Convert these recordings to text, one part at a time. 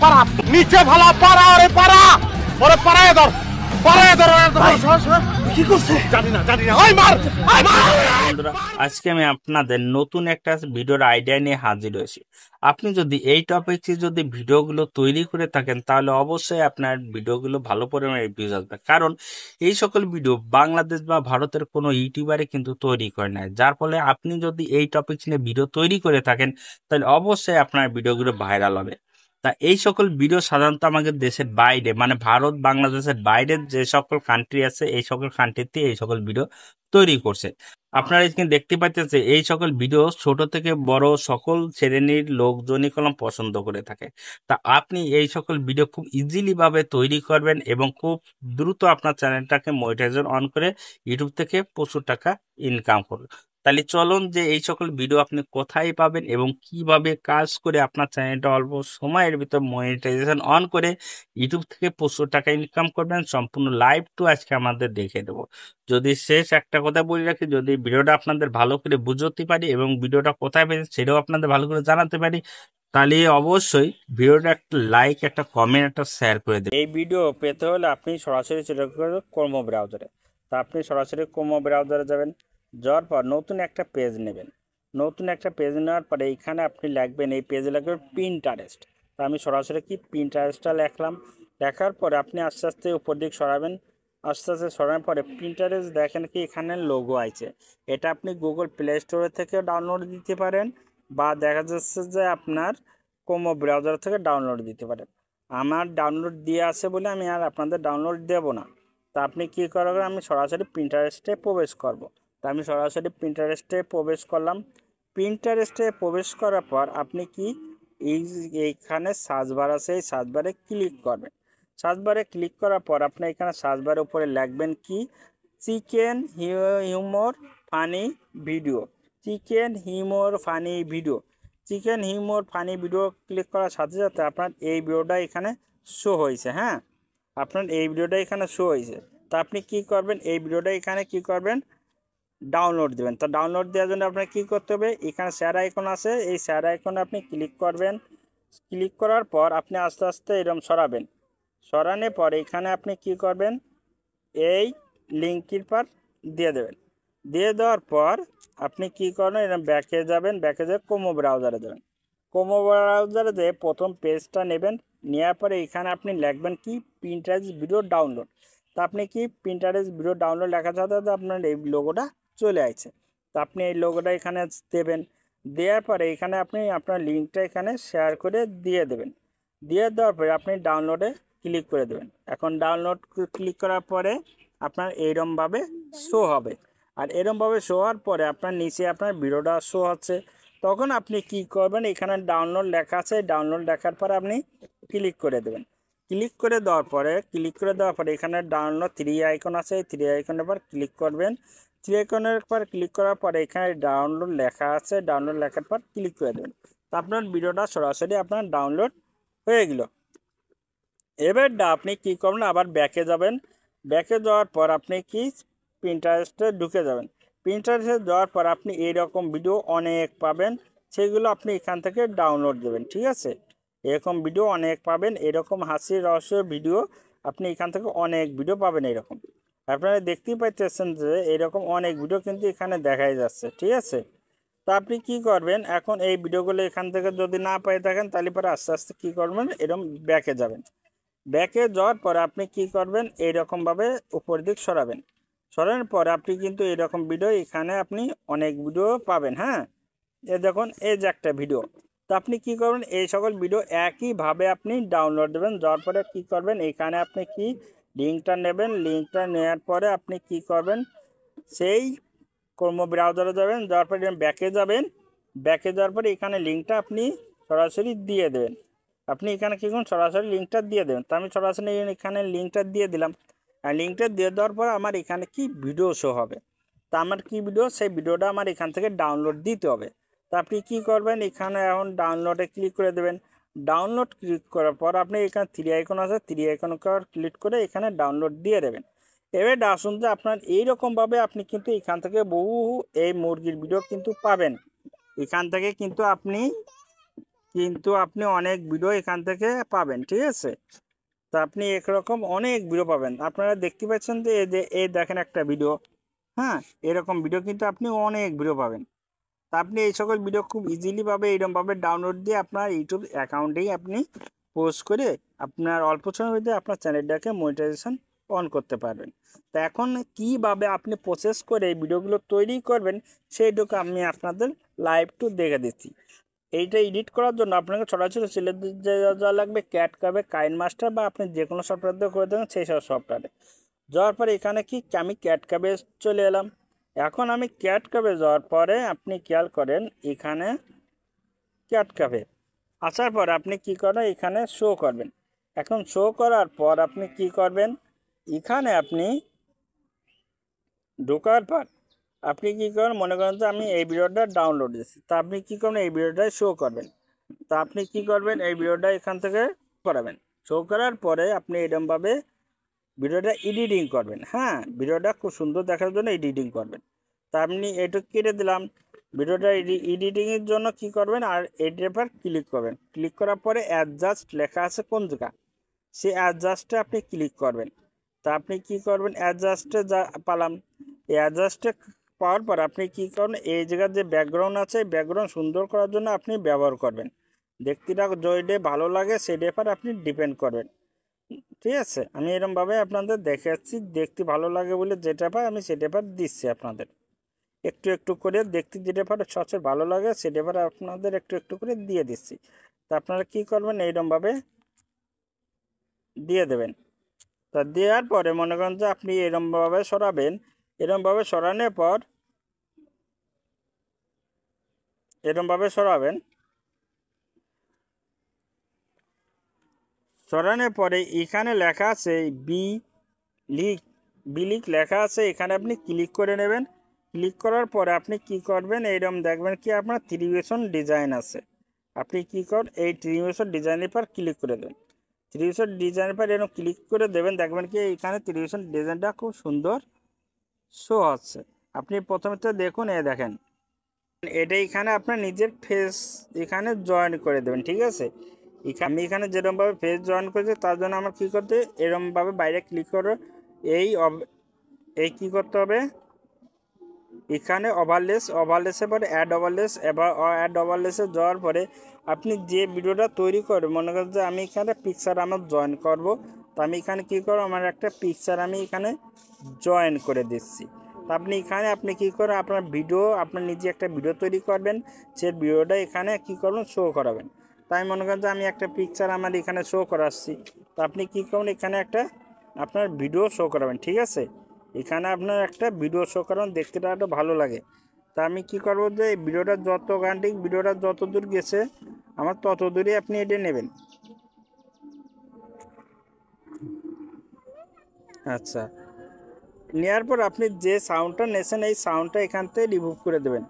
পারা নিচে ভালা পারা ওরে পারায় ধর কি করছে জানি না ওই মার বন্ধুরা, আজকে আমি আপনাদের নতুন একটা ভিডিওর আইডিয়া নিয়ে হাজির হয়েছি। আপনি যদি এই টপিকে যদি ভিডিওগুলো তৈরি করে থাকেন তাহলে অবশ্যই আপনার ভিডিওগুলো ভালো পরিমাণে ভিউজ আসবে, কারণ এই সকল ভিডিও বাংলাদেশ বা ভারতের কোনো ইউটিউবারে কিন্তু তৈরি করে না। যার ফলে আপনি যদি এই টপিক নিয়ে ভিডিও তৈরি করে থাকেন তাহলে অবশ্যই আপনার ভিডিওগুলো ভাইরাল হবে। তা এই সকল ভিডিও সাধারণত আমাদের দেশের বাইরে, মানে ভারত বাংলাদেশের বাইরের যে সকল কান্ট্রি আছে এই সকল কান্ট্রিতে এই সকল ভিডিও তৈরি করছে। আপনারা এখানে দেখতে পাচ্ছেন এই সকল ভিডিও ছোট থেকে বড় সকল শ্রেণীর লোকজনই কলম পছন্দ করে থাকে। তা আপনি এই সকল ভিডিও খুব ইজিলি ভাবে তৈরি করবেন এবং খুব দ্রুত আপনার চ্যানেলটাকে মনিটাইজেশন অন করে ইউটিউব থেকে প্রচুর টাকা ইনকাম করবেন। তাহলে চলুন যে এই সকল ভিডিও আপনি কোথায় পাবেন এবং কিভাবে কাজ করে আপনার চ্যানেলটা অল্প সময়ের ভিতর মনিটাইজেশন অন করে ইউটিউব থেকে প্রচুর টাকা ইনকাম করবেন, সম্পূর্ণ লাইভ টু আজকে আমাদের দেখে দেবো। যদি শেষ একটা কথা বলে রাখি, যদি ভিডিওটা আপনাদের ভালো করে বুঝতে পারি এবং ভিডিওটা কোথায় পেয়েছে সেটাও আপনাদের ভালো করে জানাতে পারি, তাহলে অবশ্যই ভিডিওটা একটা লাইক, একটা কমেন্ট, একটা শেয়ার করে দেবেন। এই ভিডিও পেতে হলে আপনি সরাসরি চলে যাবেন ক্রোম ব্রাউজারে। তা আপনি সরাসরি ক্রোম ব্রাউজারে যাবেন, যাওয়ার পর নতুন একটা পেজ নেবেন। নতুন একটা পেজ নেওয়ার পরে এইখানে আপনি লিখবেন, এই পেজে লিখবেন পিন্টারেস্ট। তা আমি সরাসরি পিন্টারেস্টটা লিখলাম। লেখার পরে আপনি আস্তে আস্তে উপর দিক সরাবেন। আস্তে আস্তে সরানোর পরে পিন্টারেস্ট দেখেন কি এখানে লোগো আছে। এটা আপনি গুগল প্লে স্টোর থেকে ডাউনলোড দিতে পারেন বা দেখা যাচ্ছে যে আপনার ক্রোম ব্রাউজার থেকে ডাউনলোড দিতে পারেন। আমার ডাউনলোড দিয়ে আছে বলে আমি আর আপনাদের ডাউনলোড দেব না। তা আপনি কী করবেন, আমি সরাসরি পিন্টারেস্টে প্রবেশ করব। তা আমি সরাসরি পিন্টারেস্টে প্রবেশ করলাম। পিন্টারেস্টে প্রবেশ করার পর আপনি কি এইখানে সার্চ বার আছে, এই সার্চ বারে ক্লিক করবেন। সার্চ বারে ক্লিক করার পর আপনি এখানে সার্চ বারের উপরে লিখবেন কি chicken humour funny video. Chicken humour funny video. Chicken humour funny video click করার সাথে সাথে আপনার এই ভিডিওটা এখানে শো হয়েছে। হ্যাঁ, আপনার এই ভিডিওটা এখানে শো হয়েছে। তা আপনি কি করবেন, এই ভিডিওটা এখানে কি করবেন, ডাউনলোড দেবেন। তো ডাউনলোড দেওয়ার জন্য আপনার কী করতে হবে, এখানে শেয়ার আইকন আছে, এই শেয়ার আইকনে আপনি ক্লিক করবেন। ক্লিক করার পর আপনি আস্তে আস্তে এরকম সরাবেন। সরানোর পর এখানে আপনি কি করবেন, এই লিঙ্কটির পর দিয়ে দেবেন। দিয়ে দেওয়ার পর আপনি কি করবেন, এরকম ব্যাকে যাবেন, ব্যাকে যেয়ে ক্রোম ব্রাউজারে যাবেন। ক্রোম ব্রাউজারে যেয়ে প্রথম পেজটা নেবেন। নেওয়ার পরে এখানে আপনি লিখবেন কি পিন্টারেস্ট ভিডিও ডাউনলোড। তা আপনি কি পিন্টারেস্ট ভিডিও ডাউনলোড লেখার সাথে সাথে আপনার এই লোগোটা চলে আসছে। তো আপনি এই লোগোটা এখানে দেবেন। দেওয়ার পরে এখানে আপনি আপনার লিঙ্কটা এখানে শেয়ার করে দিয়ে দেবেন। দিয়ে দেওয়ার পরে আপনি ডাউনলোডে ক্লিক করে দেবেন। এখন ডাউনলোড ক্লিক করার পরে আপনার এইরকমভাবে শো হবে। আর এরকমভাবে শো হওয়ার পরে আপনার নিচে আপনার ভিডিওটা শো হচ্ছে। তখন আপনি কি করবেন, এখানে ডাউনলোড লেখা আছে, ডাউনলোড লেখার পরে আপনি ক্লিক করে দেবেন। ক্লিক করে দেওয়ার পরে এখানে ডাউনলোড থ্রি আইকন আছে, এই থ্রি আইকনের পর ক্লিক করবেন। থ্রি আইকনের পর ক্লিক করার পরে এখানে ডাউনলোড লেখা আছে, ডাউনলোড লেখার পর ক্লিক করে দেবেন। তো আপনার ভিডিওটা সরাসরি আপনার ডাউনলোড হয়ে গেল। এবার আপনি কী করবেন, আবার ব্যাকে যাবেন। ব্যাকে যাওয়ার পর আপনি কি পিন্টারেস্টে ঢুকে যাবেন। পিন্টারেস্টে যাওয়ার পর আপনি এইরকম ভিডিও অনেক পাবেন, সেগুলো আপনি এখান থেকে ডাউনলোড দেবেন। ঠিক আছে, এরকম ভিডিও অনেক পাবেন, এরকম হাসি রহস্য ভিডিও আপনি এখান থেকে অনেক ভিডিও পাবেন। এরকম আপনারা দেখতেই পাইতেছেন যে এরকম অনেক ভিডিও কিন্তু এখানে দেখাই যাচ্ছে। ঠিক আছে, তো আপনি কি করবেন, এখন এই ভিডিওগুলো এখান থেকে যদি না পেয়ে থাকেন তাহলে পরে আস্তে আস্তে কী করবেন, এরকম ব্যাকে যাবেন। ব্যাকে যাওয়ার পরে আপনি কি করবেন, এইরকমভাবে উপর দিক সরাবেন। সরানোর পরে আপনি কিন্তু এরকম ভিডিও এখানে আপনি অনেক ভিডিও পাবেন। হ্যাঁ, এ দেখুন এই যে একটা ভিডিও। তো আপনি কি করবেন, এই সকল ভিডিও একইভাবে আপনি ডাউনলোড দেবেন। যাওয়ার পরে কি করবেন, এখানে আপনি কি লিঙ্কটা নেবেন। লিঙ্কটা নেওয়ার পরে আপনি কি করবেন, সেই ক্রোম ব্রাউজারে যাবেন। যাওয়ার পরে ব্যাকে যাবেন। ব্যাকে যাওয়ার পরে এখানে লিঙ্কটা আপনি সরাসরি দিয়ে দেবেন। আপনি এখানে কি করুন, সরাসরি লিঙ্কটা দিয়ে দেবেন। তো আমি সরাসরি এখানে লিঙ্কটা দিয়ে দিলাম। আর লিঙ্কটা দিয়ে দেওয়ার পর আমার এখানে কি ভিডিও শো হবে। তা আমার কি ভিডিও, সেই ভিডিওটা আমার এখান থেকে ডাউনলোড দিতে হবে। তা আপনি কী করবেন, এখানে এখন ডাউনলোডে ক্লিক করে দেবেন। ডাউনলোড ক্লিক করার পর আপনি এখানে থ্রি আইকন আছে, থ্রি আইকন ক্লিক করে এখানে ডাউনলোড দিয়ে দেবেন। এবার আসুন যে আপনার এইরকমভাবে আপনি কিন্তু এখান থেকে বহু এই মুরগির ভিডিও কিন্তু পাবেন। এখান থেকে কিন্তু আপনি কিন্তু আপনি অনেক ভিডিও এখান থেকে পাবেন, ঠিক আছে। তো আপনি একরকম অনেক ভিডিও পাবেন। আপনারা দেখতে পাচ্ছেন যে এই দেখেন একটা ভিডিও, হ্যাঁ, এরকম ভিডিও কিন্তু আপনি অনেক ভিডিও পাবেন। তা আপনি এই সকল ভিডিও খুব ইজিলি পাবে এইরকমভাবে ডাউনলোড দিয়ে আপনার ইউটিউব অ্যাকাউন্টেই আপনি পোস্ট করে আপনার অল্প সময়ের মধ্যে আপনার চ্যানেলটাকে মনিটাইজেশন অন করতে পারবেন। তো এখন কীভাবে আপনি প্রসেস করে এই ভিডিওগুলো তৈরি করবেন সেইটুকু আমি আপনাদের লাইভ টু দেখে দিচ্ছি। এইটা এডিট করার জন্য আপনাকে সরাসরি চলে যাওয়া লাগবে ক্যাটকাবে, কাইনমাস্টার বা আপনি যে কোনো সফটওয়্যার দিয়ে করে দেবেন সেই সব সফটওয়্যারে। যাওয়ার পরে এখানে কি আমি ক্যাটকাবে চলে এলাম। এখন আমি ক্যাটকাবে যাওয়ার পরে আপনি খেয়াল করেন এখানে ক্যাটকাবে আসার পর আপনি কি করেন এখানে শো করবেন। এখন শো করার পর আপনি কি করবেন, এখানে আপনি ঢোকার পর আপনি কি করেন, মনে করেন যে আমি এই ভিডিওটা ডাউনলোড দিচ্ছি, তা আপনি কি করবেন এই ভিডিওটাই শো করবেন। তা আপনি কি করবেন এই ভিডিওটা এখান থেকে করাবেন। শো করার পরে আপনি এরকমভাবে ভিডিওটা এডিটিং করবেন। হ্যাঁ, ভিডিওটা খুব সুন্দর দেখার জন্য এডিটিং করবেন। তা আপনি এটুকু কেটে দিলাম। ভিডিওটা এডিটিংয়ের জন্য কি করবেন, আর এডিটের পর ক্লিক করবেন। ক্লিক করার পরে অ্যাডজাস্ট লেখা আছে কোন জায়গা, সেই অ্যাডজাস্টে আপনি ক্লিক করবেন। তা আপনি কি করবেন অ্যাডজাস্টে যা পালাম, এই অ্যাডজাস্টে পাওয়ার পর আপনি কি করবেন এই জায়গার যে ব্যাকগ্রাউন্ড আছে ব্যাকগ্রাউন্ড সুন্দর করার জন্য আপনি ব্যবহার করবেন। দেখতেটা যেটা ভালো লাগে সেটার উপর আপনি ডিপেন্ড করবেন, ঠিক আছে। আমি এরকমভাবে আপনাদের দেখাচ্ছি, দেখতে ভালো লাগে বলে যেটা পাই আমি সেটা পার দিচ্ছি আপনাদের একটু একটু করে। দেখতে যেটা পার সবচেয়ে ভালো লাগে সেটা পার আপনাদের একটু একটু করে দিয়ে দিচ্ছি। তা আপনারা কী করবেন এইরকমভাবে দিয়ে দেবেন। তা দেওয়ার পরে মনে করেন যে আপনি এরকমভাবে সরাবেন। এরকমভাবে সরানোর পর এরকমভাবে সরাবেন। সরানোর পরে এখানে লেখা আছে লিক বিলিক লেখা আছে, এখানে আপনি ক্লিক করে নেবেন। ক্লিক করার পরে আপনি কি করবেন এইরকম দেখবেন কি আপনার ত্রিভুজন ডিজাইন আছে। আপনি কি করেন এই ত্রিভুজন ডিজাইনের পর ক্লিক করে দেবেন। ত্রিভুজন ডিজাইনের পর এরকম ক্লিক করে দেবেন, দেখবেন কি এখানে ত্রিভুজন ডিজাইনটা খুব সুন্দর শো হচ্ছে। আপনি প্রথমে তো দেখুন, দেখেন এটা এখানে আপনার নিজের ফেস এখানে জয়েন করে দেবেন, ঠিক আছে। আমি এখানে যেরকমভাবে ফেস জয়েন করেছি তার জন্য আমার কী করতে এরকমভাবে বাইরে ক্লিক করে এই এই কী করতে হবে, এখানে ওভারলেসের পরে অ্যাড ওভারলেস, এবার অ্যাড ওভারলেসে যাওয়ার পরে আপনি যে ভিডিওটা তৈরি করবেন, মনে করেন যে আমি এখানে পিকচার আমার জয়েন করব। তো আমি এখানে কী করবো, আমার একটা পিকচার আমি এখানে জয়েন করে দিচ্ছি। তো আপনি এখানে আপনি কী করেন আপনার ভিডিও আপনার নিজে একটা ভিডিও তৈরি করবেন, সে ভিডিওটা এখানে কী করবেন শো করাবেন। তাই মনে করেন যে আমি একটা পিকচার আমার এখানে শো করাচ্ছি। তো আপনি কী করবেন এখানে একটা আপনার ভিডিও শো করাবেন, ঠিক আছে। এখানে আপনার একটা ভিডিও শো করান, দেখতে একটু ভালো লাগে। তা আমি কি করব যে ভিডিওটা যত গানটিক ভিডিওটা যত দূর গেছে আমার তত দূরই আপনি এটা নেবেন। আচ্ছা, নেওয়ার পর আপনি যে সাউন্ডটা নেছেন এই সাউন্ডটা এখান থেকে রিমুভ করে দেবেন।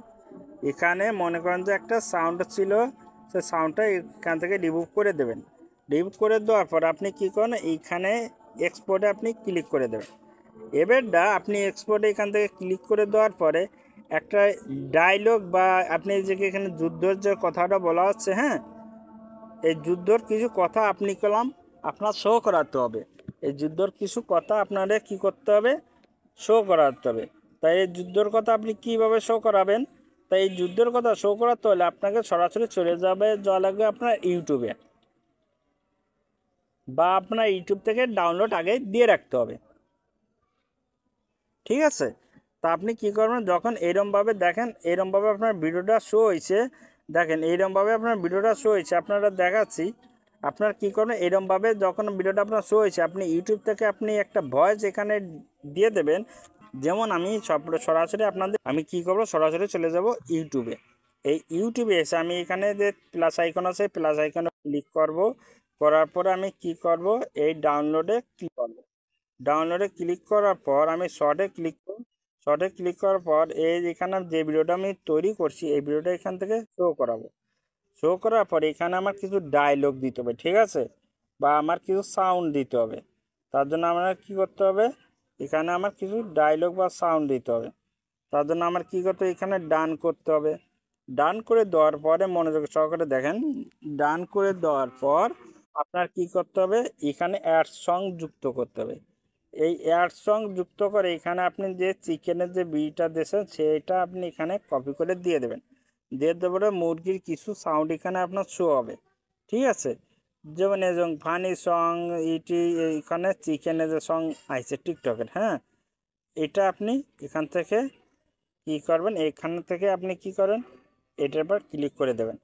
এখানে মনে করেন যে একটা সাউন্ড ছিল, সে সাউন্ডটা এখান থেকে রিমুভ করে দেবেন। রিমুভ করে দেওয়ার পর আপনি কী করেন এইখানে এক্সপোর্টে আপনি ক্লিক করে দেবেন। এবারটা আপনি এক্সপোর্টে এখান থেকে ক্লিক করে দেওয়ার পরে একটা ডায়লগ বা আপনি যে এখানে যুদ্ধর যে কথাটা বলা হচ্ছে, হ্যাঁ, এই যুদ্ধর কিছু কথা আপনি করলাম আপনার শো করাতে হবে। এই যুদ্ধর কিছু কথা আপনাদের কি করতে হবে, শো করাতে হবে। তাই এই যুদ্ধর কথা আপনি কিভাবে শো করাবেন, তাই এই যুদ্ধের কথা শো করাতে হলে আপনাকে সরাসরি চলে যাওয়া লাগবে আপনার ইউটিউবে, বা আপনার ইউটিউব থেকে ডাউনলোড আগে দিয়ে রাখতে হবে, ঠিক আছে। তা আপনি কী করবেন যখন এরমভাবে দেখেন এরমভাবে আপনার ভিডিওটা শো হয়েছে, দেখেন এইরমভাবে আপনার ভিডিওটা শো হয়েছে আপনারা দেখাচ্ছি। আপনার কী করবেন এরমভাবে যখন ভিডিওটা আপনার শো হয়েছে আপনি ইউটিউব থেকে আপনি একটা ভয়েস এখানে দিয়ে দেবেন। যেমন আমি সরাসরি আপনাদের আমি কী করবো সরাসরি চলে যাব ইউটিউবে। এই ইউটিউবে এসে আমি এখানে যে প্লাস আইকন আছে প্লাস আইকনে ক্লিক করব। করার পরে আমি কি করব এই ডাউনলোডে ক্লিক করব। ডাউনলোডে ক্লিক করার পর আমি শর্টে ক্লিক করব। শর্টে ক্লিক করার পর এই এখানে যে ভিডিওটা আমি তৈরি করছি এই ভিডিওটা এখান থেকে শো করাবো। শো করার পর এখানে আমার কিছু ডায়লগ দিতে হবে, ঠিক আছে, বা আমার কিছু সাউন্ড দিতে হবে। তার জন্য আমার কী করতে হবে, এখানে আমার কিছু ডায়লগ বা সাউন্ড দিতে হবে। তার জন্য আমার কী করতে হবে, এখানে ডান করতে হবে। ডান করে দেওয়ার পরে মনোযোগ সহকারে দেখেন, ডান করে দেওয়ার পর আপনার কি করতে হবে, এখানে অ্যাড সং যুক্ত করতে হবে। এই অ্যাড সং যুক্ত করে এখানে আপনি যে চিকেনের যে বিটা দিয়েছেন সেইটা আপনি এখানে কপি করে দিয়ে দেবেন। দিয়ে দেওয়ার পরে মুরগির কিছু সাউন্ড এখানে আপনার শো হবে, ঠিক আছে? যেমন যেমন ফানি সং ইটি, এখানে চিকেনের যে সং আইছে টিকটকের, হ্যাঁ, এটা আপনি এখান থেকে কি করবেন, এখান থেকে আপনি কি করেন, এটার পর ক্লিক করে দেবেন।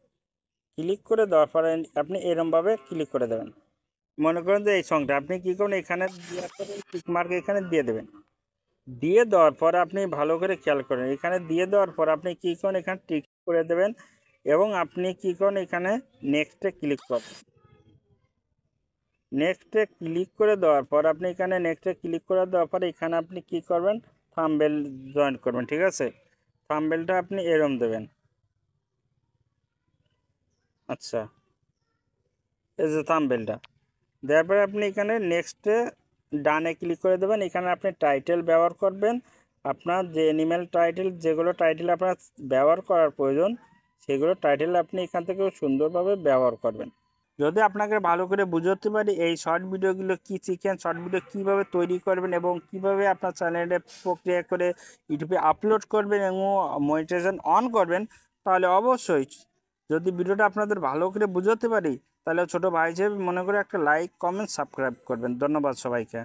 ক্লিক করে দেওয়ার পরে আপনি এরমভাবে ক্লিক করে দেবেন। মনে করেন যে এই সংটা আপনি কি করবেন, এখানে টিক মার্ক এখানে দিয়ে দেবেন। দিয়ে দেওয়ার পর আপনি ভালো করে খেয়াল করেন, এখানে দিয়ে দেওয়ার পর আপনি কি করেন, এখানে টিক করে দেবেন এবং আপনি কি করেন, এখানে নেক্সটে ক্লিক করবেন। নেক্সটে ক্লিক করে দেওয়ার পর আপনি এখানে নেক্সটে ক্লিক করে দেওয়ার পর এখানে আপনি কি করবেন, থাম্বনেল জয়েন করবেন, ঠিক আছে? থাম্বনেলটা আপনি এরম দেবেন। আচ্ছা, এই যে থাম্বনেলটা দেওয়ার পরে আপনি এখানে নেক্সটে ডানে ক্লিক করে দেবেন। এখানে আপনি টাইটেল ব্যবহার করবেন, আপনার যে অ্যানিমেল টাইটেল, যেগুলো টাইটেল আপনার ব্যবহার করার প্রয়োজন সেগুলো টাইটেল আপনি এখান থেকে সুন্দরভাবে ব্যবহার করবেন। যদি আপনাকে ভালো করে বুঝতে পারি এই শর্ট ভিডিওগুলো কি চিকেন শর্ট ভিডিও কীভাবে তৈরি করবেন এবং কিভাবে আপনার চ্যানেলে প্রক্রিয়া করে ইউটিউবে আপলোড করবেন এবং মনিটাইজেশন অন করবেন, তাহলে অবশ্যই যদি ভিডিওটা আপনাদের ভালো করে বুঝতে পারি তাহলে ছোটো ভাই হিসেবে মনে করে একটা লাইক, কমেন্ট, সাবস্ক্রাইব করবেন। ধন্যবাদ সবাইকে।